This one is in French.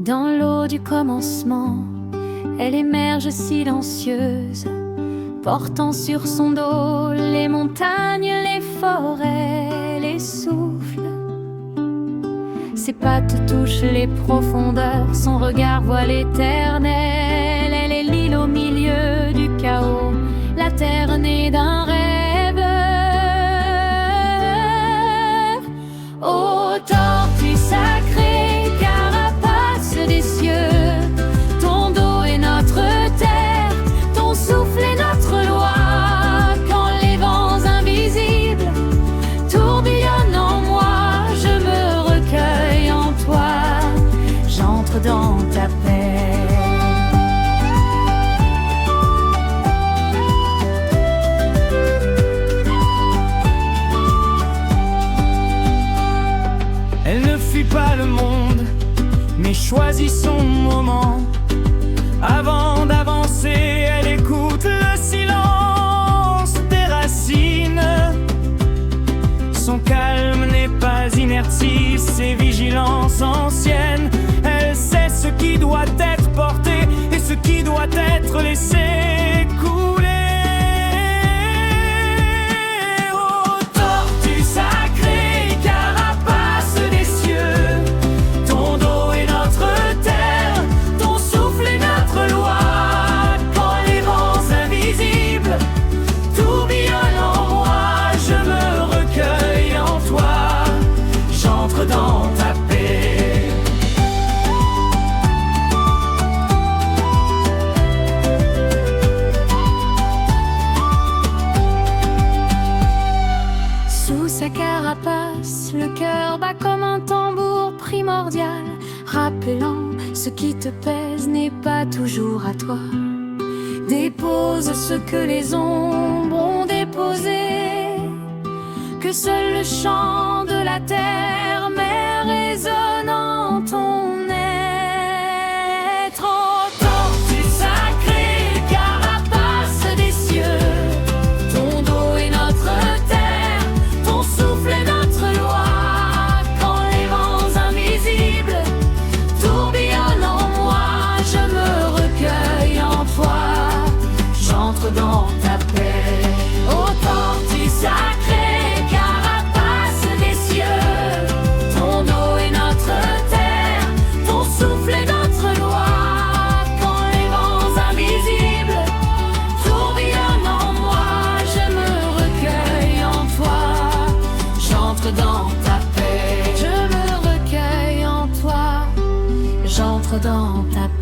Dans l'eau du commencement, elle émerge silencieuse, portant sur son dos les montagnes, les forêts, les souffles. Ses pattes touchent les profondeurs, son regard voit l'éternel. Elle est l'île au milieu du chaos, la terre née d'un rêve. Ô tortue sacrée, carapace des cieux, ton dos est notre terre, ton souffle est notre loi. Quand les vents invisibles tourbillonnent en moi, je me recueille en toi, j'entre dans ta paix. Elle ne fuit pas le monde, mais choisit son moment. Avant d'avancer, elle écoute le silence des racines. Son calme n'est pas inertie, c'est vigilance ancienne. Elle sait ce qui doit être porté et ce qui doit être laissé couler. Ô tortue sacrée, carapace des cieux, ton dos est notre terre, ton souffle est notre loi. Quand les vents invisibles tourbillonnent en moi, je me recueille en toi, j'entre dans ta paix. Sous sa carapace, le cœur bat comme un tambour primordial, rappelant ce qui te pèse n'est pas toujours à toi. Dépose ce que les ombres ont déposé, que seul le chant de la terre-mère résonne en ton être. Ô tortue sacrée, carapace des cieux, ton dos est notre terre, ton souffle est notre loi. Quand les vents invisibles tourbillonnent en moi, je me recueille en toi, j'entre dans ta paix. Ô tortue sacrée, carapace des cieux, ton dos est notre terre, ton souffle est notre loi. Quand les vents invisibles tourbillonnent en moi, je me recueille en toi, j'entre dans ta paix. Je me recueille en toi, j'entre dans ta paix.